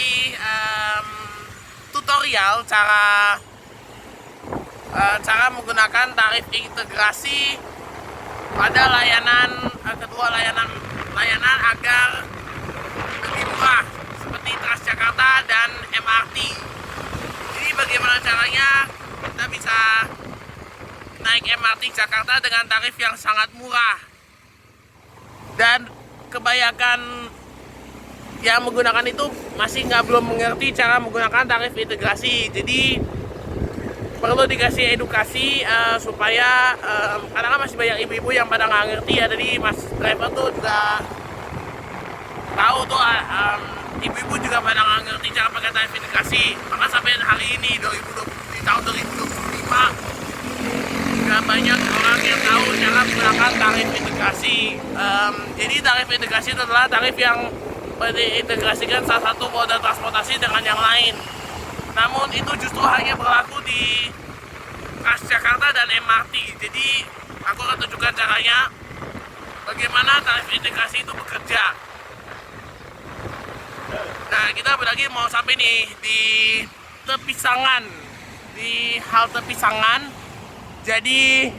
kasih tutorial cara menggunakan tarif integrasi pada kedua layanan agar lebih murah seperti Transjakarta dan MRT. Jadi bagaimana caranya kita bisa naik MRT Jakarta dengan tarif yang sangat murah, dan kebanyakan yang menggunakan itu masih belum mengerti cara menggunakan tarif integrasi. Jadi perlu dikasih edukasi supaya karena masih banyak ibu-ibu yang pada nggak ngerti ya. Jadi mas driver tuh juga tahu tuh ibu-ibu juga pada nggak ngerti cara pakai tarif integrasi. Maka sampai hari ini di tahun 2025 juga banyak orang yang tahu cara menggunakan tarif integrasi. Jadi tarif integrasi itu adalah tarif yang diintegrasikan salah satu moda transportasi dengan yang lain. Namun itu justru hanya berlaku di Transjakarta dan MRT. Jadi aku akan tunjukkan caranya bagaimana tarif integrasi itu bekerja. Nah, kita lagi mau sampai nih di Tepisangan, di halte Pisangan. Jadi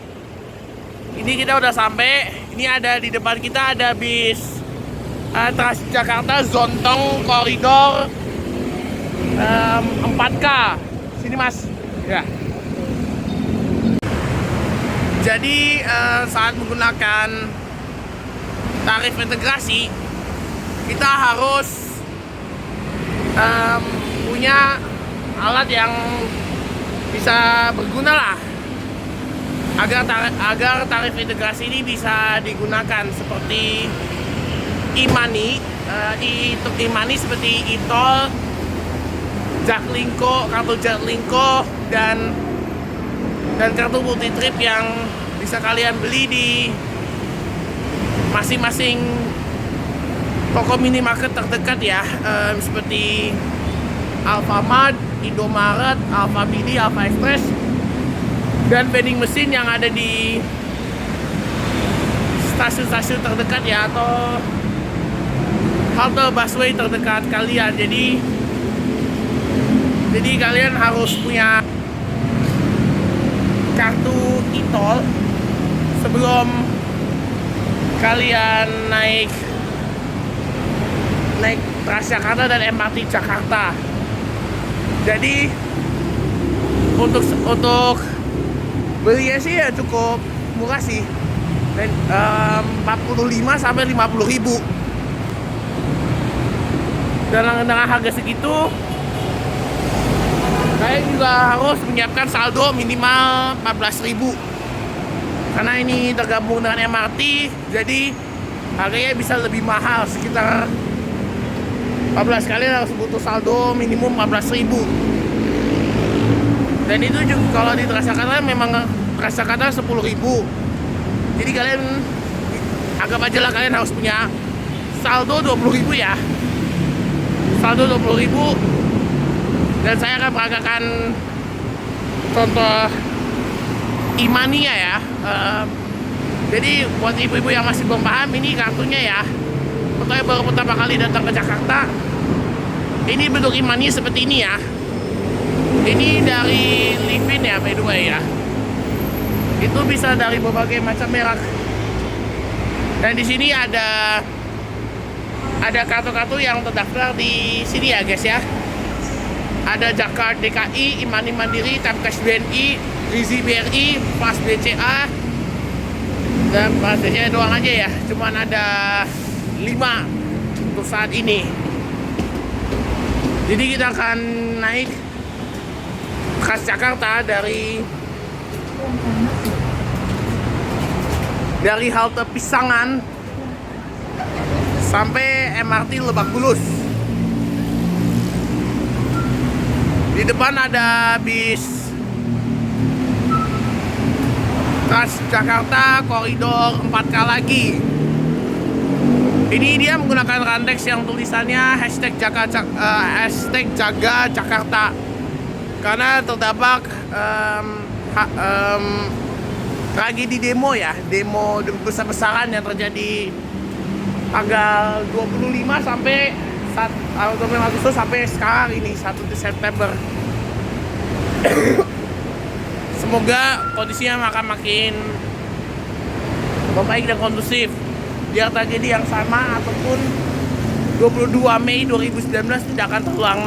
ini kita udah sampai. Ini ada di depan kita ada bis Transjakarta Zontong koridor 4K. Sini mas. Ya. Jadi saat menggunakan tarif integrasi kita harus punya alat yang bisa berguna lah agar tarif integrasi ini bisa digunakan, seperti e-money, e-money seperti e-tol, Jaklingko, kartu Jaklingko, dan kartu multi trip yang bisa kalian beli di masing-masing toko minimarket terdekat ya, seperti Alfamart, Indomaret, Alfamidi, Alfa Express, dan vending mesin yang ada di stasiun-stasiun terdekat ya, atau halte busway terdekat kalian. Jadi kalian harus punya kartu e-tol sebelum kalian naik Transjakarta dan MRT Jakarta. Jadi untuk belinya sih ya cukup murah sih, 45 sampai 50 ribu. Dan dengan harga segitu kalian juga harus menyiapkan saldo minimal 14.000, karena ini tergabung dengan MRT, jadi harganya bisa lebih mahal, sekitar 14. Kalian harus butuh saldo minimum 14.000. Dan itu juga kalau di Transjakarta memang Transjakarta 10.000. Jadi kalian anggap aja lah kalian harus punya saldo 20.000 ya. Saldo 20.000. Dan saya akan peragakan contoh e-money ya. Jadi buat ibu-ibu yang masih belum paham, ini kartunya ya. Contohnya baru pertama kali datang ke Jakarta, ini bentuk e-money seperti ini ya. Ini dari Livin ya, by the way ya. Itu bisa dari berbagai macam merek. Dan di sini ada kartu-kartu yang terdaftar di sini ya guys ya. Ada Jakart DKI, e-money Mandiri, Tamcash BNI, Rizi BRI, Pas BCA, dan Pas BCA doang aja ya. Cuman ada 5 untuk saat ini. Jadi kita akan naik Transjakarta dari halte Pisangan sampai MRT Lebak Bulus. Di depan ada bis Transjakarta koridor 4K lagi. Ini dia menggunakan randex yang tulisannya #jaga Jakarta, karena terdapat lagi di demo besar-besaran yang terjadi tanggal 25 sampai Agustus sampai sekarang ini 1 September. Semoga kondisinya akan makin membaik dan kondusif, biar tragedi yang sama ataupun 22 Mei 2019 tidak akan terulang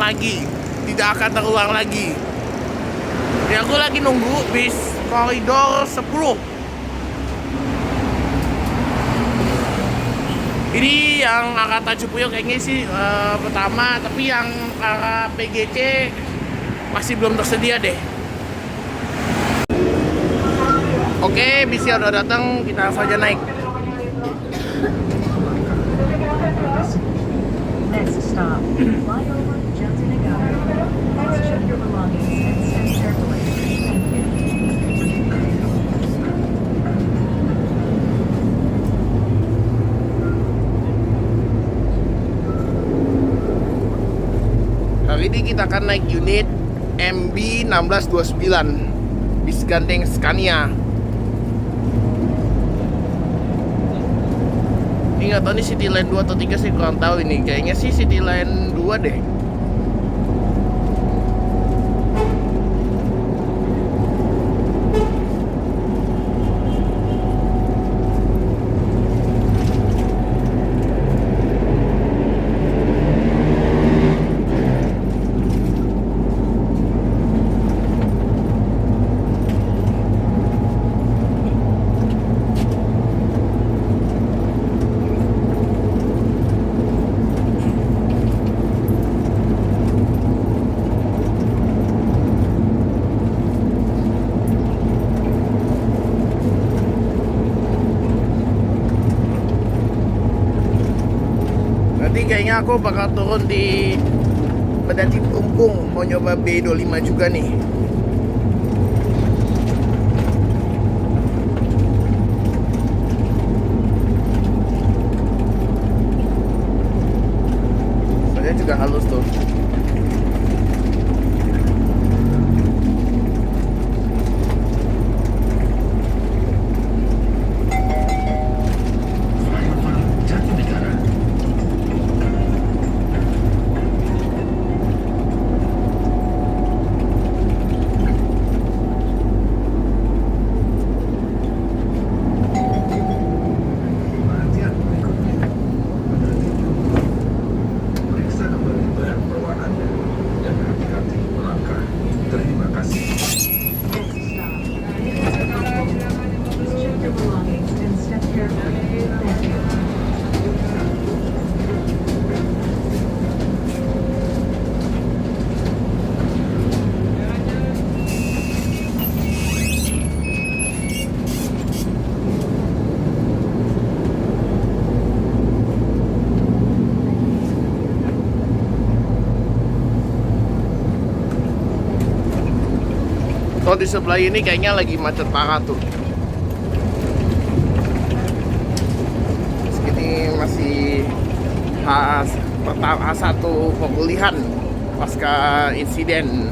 lagi. Ya, aku lagi nunggu bis koridor 10. Ini yang arah Tanjung Priok kayaknya sih pertama, tapi yang arah PGC masih belum tersedia deh. Oke, bisnya udah datang, kita langsung aja naik. Next stop, flyover Jatinegara. Please check your belongings and step carefully. Thank you. Hari ini kita akan naik unit MB 1629 bis gandeng Scania. Ini nggak tahu nih Cityline 2 atau 3 sih, kurang tahu ini. Kayaknya sih Cityline 2 deh. Nanti kayaknya aku bakal turun di Pedati Pelumpung, mau nyoba B25 juga nih. Soalnya juga halus tuh. Kalau di sebelah ini kayaknya lagi macet parah tuh. Ini masih H1 pemulihan pasca insiden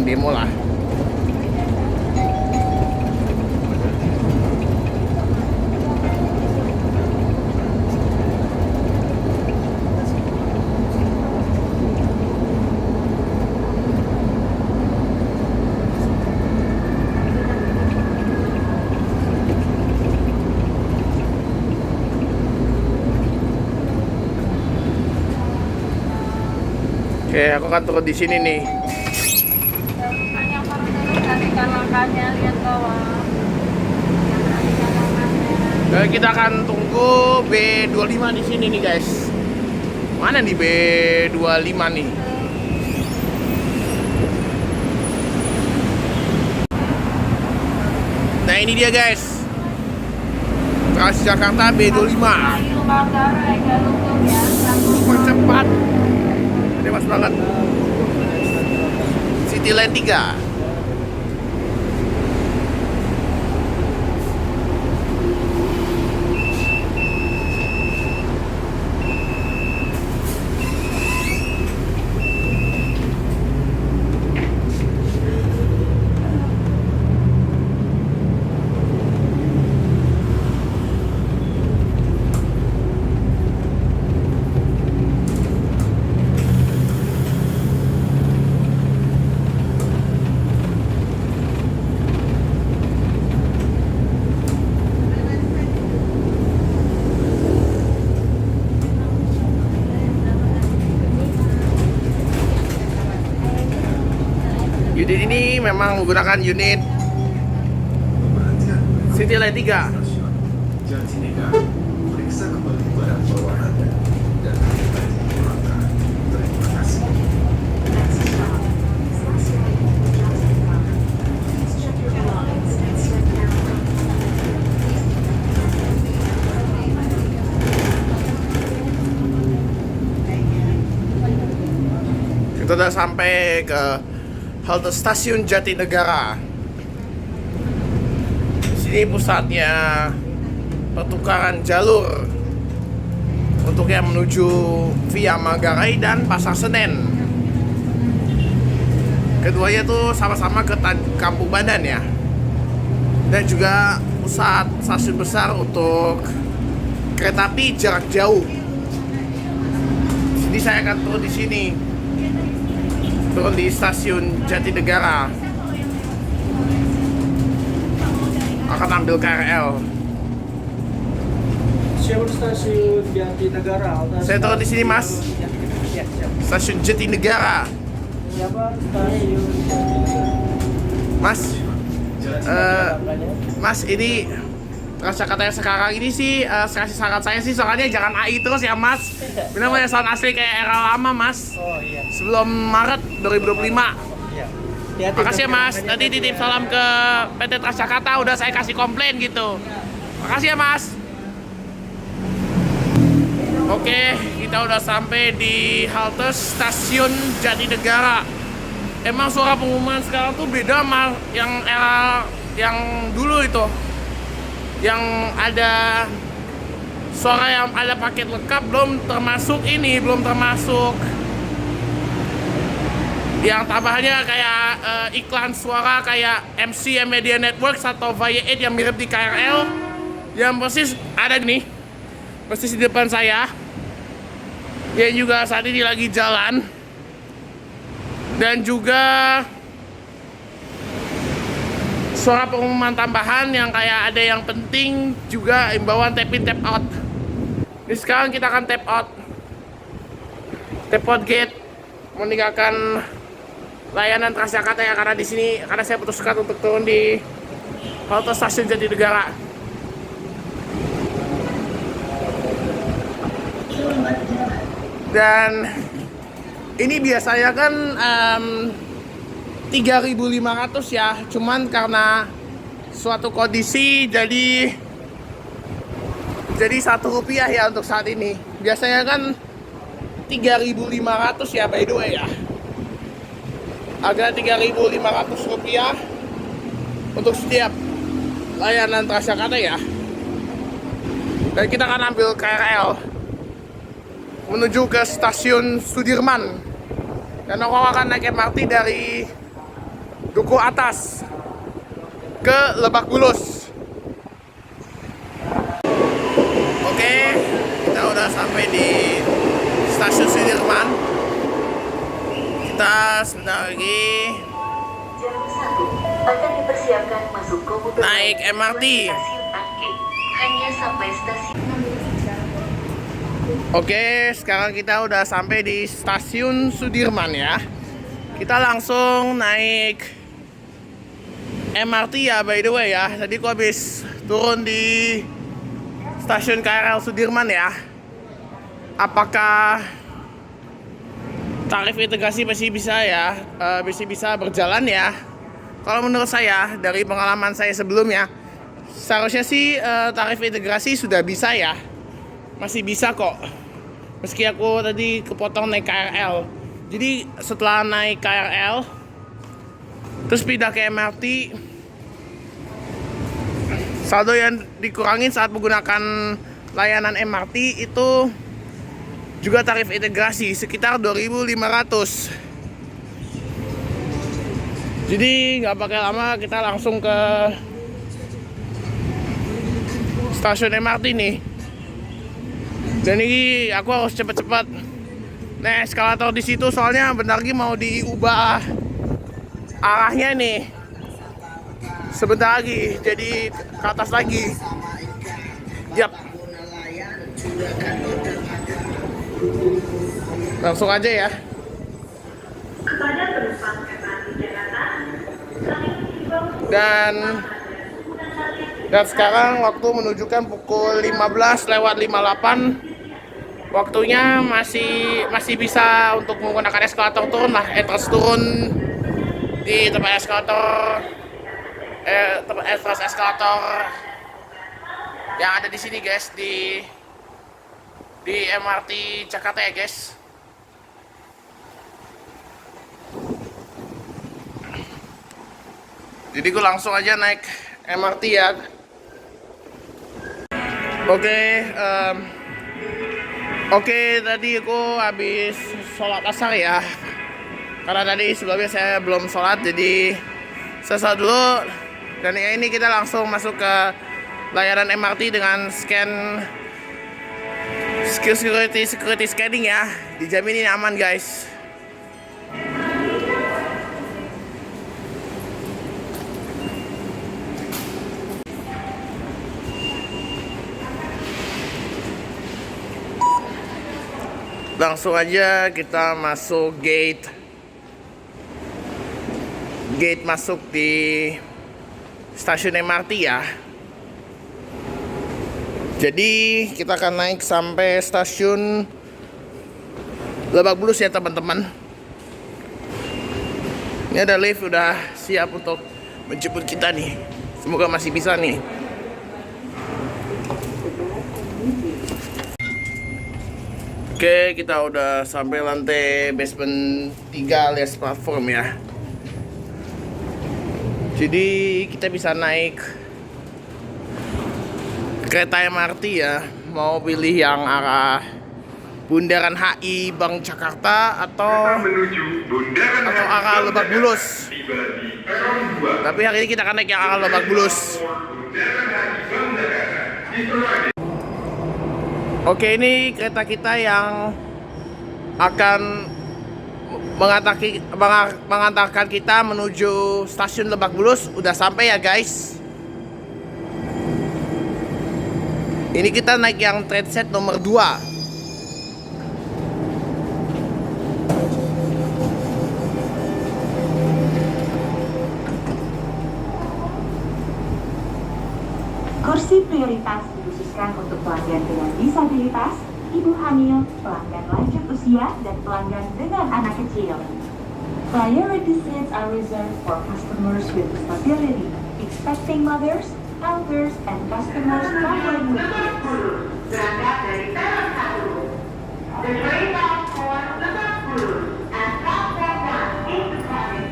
demo lah. Oke, aku akan turun di sini nih. Lihat bawah. Kita akan tunggu B25 di sini nih guys. Mana nih B25 nih? Nah ini dia guys, Transjakarta B25. Super cepat. Ini mas banget. Cityline 3. Unit ini memang menggunakan unit Cityline 3. Jatinegara. Periksa kembali barang bawaan Anda dan terima langkah. Terima kasih. Next stop, Stasiun Jatinegara. Please check your belongings and step down. Kita udah sampai ke halte stasiun Jatinegara. Di sini pusatnya pertukaran jalur untuk yang menuju via Manggarai dan Pasar Senen. Keduanya tuh sama-sama ke Kampung Bandan ya. Dan juga pusat stasiun besar untuk kereta api jarak jauh. Jadi saya akan turun di sini. Turun di stasiun Jatinegara. Akan ambil KRL. Siapa stasiun Jatinegara? Saya turun di sini, Mas. Ya, siap. Stasiun Jatinegara. Siapa stasiun Mas, Mas ini Transjakarta yang sekarang ini sih kasih saran saya sih soalnya jangan AI terus ya Mas. Benar-benar sound asli kayak era lama Mas. Oh iya. Sebelum Maret 2025. Iya. Hati-hati Makasih ya dong, Mas. jangan Tadi banyak titip juga. salam ke PT Transjakarta udah saya kasih komplain gitu. Makasih ya Mas. Oke, kita udah sampai di halte stasiun Jatinegara. Emang suara pengumuman sekarang tuh beda sama yang era yang dulu itu. Yang ada suara yang ada paket lengkap, belum termasuk ini, belum termasuk yang tambahannya kayak iklan suara kayak MCM Media Network atau Via 8 yang mirip di KRL yang persis ada nih, persis di depan saya. Dia juga saat ini lagi jalan dan juga suara pengumuman tambahan yang kayak ada yang penting juga imbauan tap in tap out. Jadi sekarang kita akan tap out gate meninggalkan layanan Transjakarta ya karena di sini karena saya putuskan untuk turun di halte stasiun Jatinegara. Dan ini biasanya kan 3.500 ya, cuman karena suatu kondisi jadi Rp1 ya untuk saat ini. Biasanya kan 3.500 ya by the way ya. Agak Rp3.500 untuk setiap layanan Transjakarta ya. Dan kita akan ambil KRL menuju ke stasiun Sudirman. Dan aku akan naik MRT dari Duku Atas ke Lebak Bulus. Oke, kita udah sampai di stasiun Sudirman. Kita sebentar lagi Jarum 1 akan dipersiapkan masuk komuter naik MRT. stasiun Angke. Hanya sampai stasiun. Oke, sekarang kita udah sampai di stasiun Sudirman ya. Kita langsung naik MRT ya by the way ya. Tadi aku habis turun di stasiun KRL Sudirman ya. Apakah tarif integrasi masih bisa ya? Masih bisa berjalan ya? Kalau menurut saya dari pengalaman saya sebelumnya, seharusnya sih tarif integrasi sudah bisa ya. Masih bisa kok. Meski aku tadi kepotong naik KRL. Jadi setelah naik KRL terus pindah ke MRT, saldo yang dikurangin saat menggunakan layanan MRT itu juga tarif integrasi sekitar 2.500. Jadi nggak pakai lama kita langsung ke stasiun MRT nih. Dan ini aku harus cepet-cepet naik eskalator di situ soalnya bentar lagi mau diubah arahnya nih. Sebentar lagi jadi ke atas lagi. Yap. Langsung aja ya. Kepada penumpang MRT Jakarta, Dan sekarang waktu menunjukkan pukul 15:58. Waktunya masih bisa untuk menggunakan eskalator turun lah, terus turun di tempat eskalator yang ada di sini guys, di MRT Jakarta ya guys. Jadi gue langsung aja naik MRT ya. Oke, tadi aku habis sholat asar ya. Karena tadi sebelumnya saya belum sholat, jadi saya sholat dulu. Dan ya ini kita langsung masuk ke layanan MRT dengan scan security scanning ya. Dijamin ini aman guys. Langsung aja kita masuk gate masuk di stasiun MRT ya. Jadi kita akan naik sampai stasiun Lebak Bulus ya teman-teman. Ini ada lift udah siap untuk menjemput kita nih. Semoga masih bisa nih. Oke, kita udah sampai lantai basement 3 alias platform ya. Jadi kita bisa naik kereta MRT ya. Mau pilih yang arah Bundaran HI Bank Jakarta atau arah Lebak Bulus. Tapi hari ini kita akan naik yang arah Lebak Bulus. Oke, ini kereta kita yang akan mengantarkan kita menuju stasiun Lebak Bulus. Udah sampai ya guys. Ini kita naik yang train set nomor 2. Kursi prioritas dikhususkan untuk pelanggan dengan disabilitas, ibu hamil, pelanggan lanjut usia, dan pelanggan dengan anak kecil. Priority seats are reserved for customers with disability, expecting mothers, elders, and customers traveling with kids. Berangkat dari Peron 1. The train bound for Lebak Bulus and platform 1 is departing.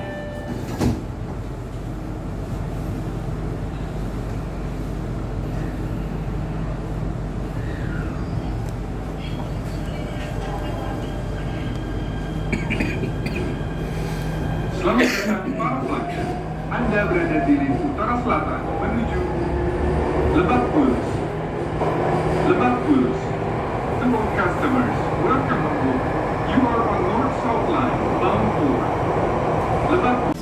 Selamat datang para pelanggan. Anda berada di lintas utara selatan menuju Lebak Bulus. Lebak Bulus. To all customers, welcome aboard. You are on North South Line, bound for Lebak Bulus.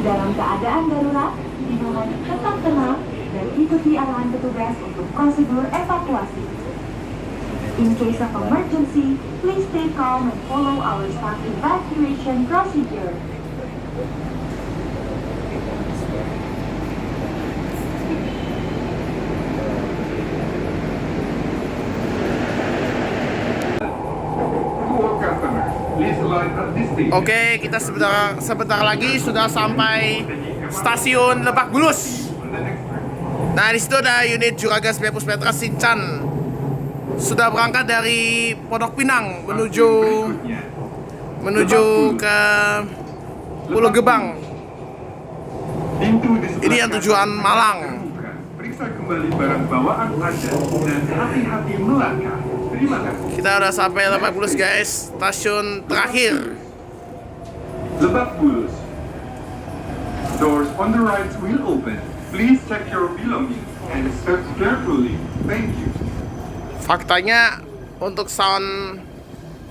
Dalam keadaan darurat, dimohon tetap tenang dan ikuti arahan petugas untuk prosedur evakuasi. In case of emergency, please stay calm and follow our staff evacuation procedure. To all customers, please alight at this station. Oke, kita sebentar lagi sudah sampai stasiun Lebak Bulus. Nah, di situ ada unit Juragas Bepus Petra Sinchan. Sudah berangkat dari Pondok Pinang menuju ke Pulau Gebang. Ini yang tujuan Malang. Periksa kembali barang bawaan Anda dan hati-hati melangkah. Terima kasih. Kita udah sampai Lebak Bulus guys, stasiun terakhir. Lebak Bulus. Doors on the right will open. Please check your belongings and step carefully. Thank you. Faktanya untuk sound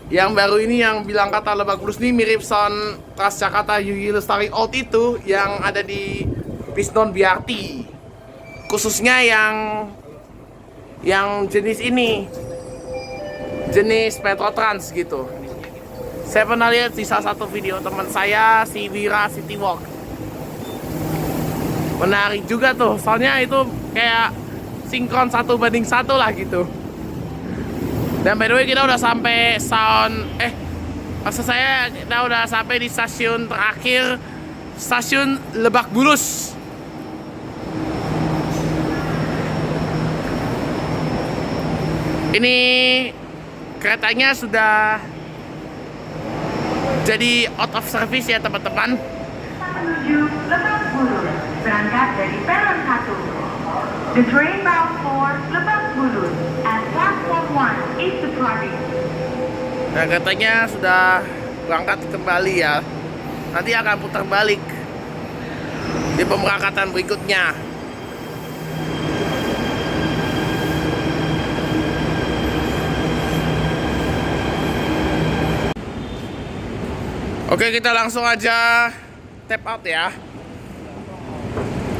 yang baru ini yang bilang kata Lebak Bulus ini mirip sound Transjakarta Yuyi Lestari Old itu yang ada di bis non BRT. Khususnya yang jenis ini. jenis Petrotrans gitu. Saya pernah lihat di salah satu video teman saya, si Wira City Walk. Menarik juga tuh, soalnya itu kayak sinkron 1:1 lah gitu. Dan by the way kita udah sampai maksud saya kita udah sampai di stasiun terakhir, stasiun Lebak Bulus. Ini keretanya sudah jadi out of service ya teman-teman. Menuju Lebak Bulus, berangkat dari peron 1. The train bound for Lebak Bulus at platform 1 is departing. Nah katanya sudah berangkat kembali ya. Nanti akan putar balik di pemberangkatan berikutnya. Oke, kita langsung aja tap out ya.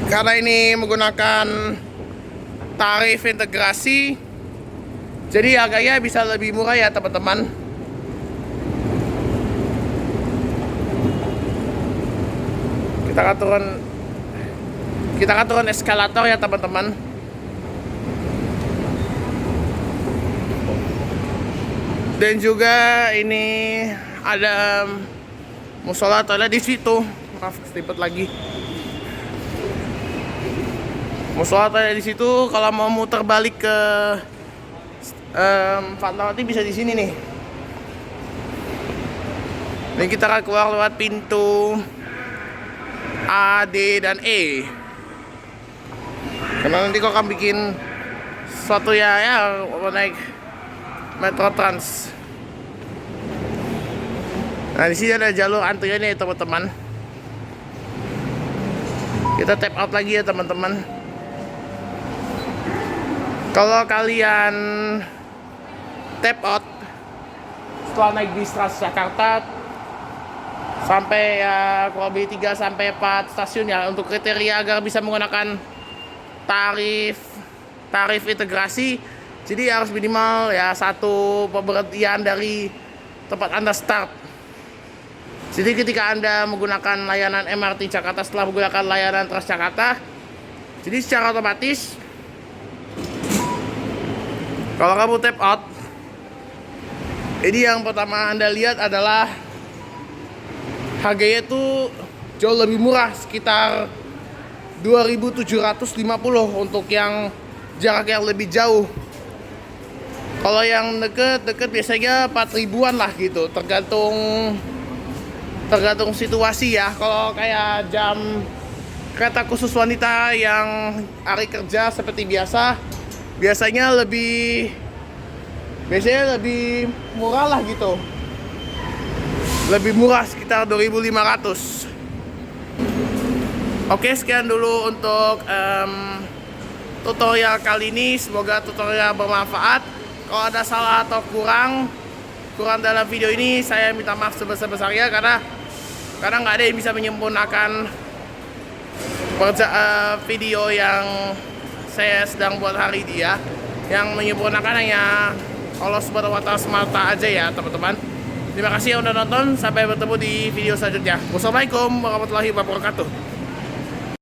Karena ini menggunakan tarif integrasi, jadi harganya bisa lebih murah ya teman-teman. Kita akan turun eskalator ya teman-teman. Dan juga ini ada musola toilet di situ. Maaf, selipet lagi. Musola toilet di situ. Kalau mau muter balik ke Fatmawati bisa di sini nih. Dan kita akan keluar lewat pintu A, D, dan E. Karena nanti kok akan bikin suatu ya naik Metro Trans. Nah di sini ada jalur antriannya ya teman-teman. Kita tap out lagi ya teman-teman. Kalau kalian tap out setelah naik bis Transjakarta sampai ya kurang lebih 3 sampai 4 stasiun ya, untuk kriteria agar bisa menggunakan tarif integrasi, jadi harus minimal ya 1 pemberhentian dari tempat Anda start. Jadi ketika Anda menggunakan layanan MRT Jakarta setelah menggunakan layanan Transjakarta, jadi secara otomatis kalau kamu tap out, ini yang pertama Anda lihat adalah harganya tuh jauh lebih murah, sekitar 2.750 untuk yang jarak yang lebih jauh. Kalau yang deket biasanya 4.000-an lah gitu, tergantung situasi ya. Kalau kayak jam kereta khusus wanita yang hari kerja seperti biasanya lebih murah lah gitu. Lebih murah sekitar 2.500. Oke, sekian dulu untuk tutorial kali ini. Semoga tutorial bermanfaat. Kalau ada salah atau kurang dalam video ini, saya minta maaf sebesar-besarnya karena nggak ada yang bisa menyempurnakan video yang saya sedang buat hari ini ya. Yang menyempurnakan hanya Allah Subhanahu wa Ta'ala semata aja ya teman-teman. Terima kasih yang udah nonton. Sampai bertemu di video selanjutnya. Wassalamualaikum warahmatullahi wabarakatuh.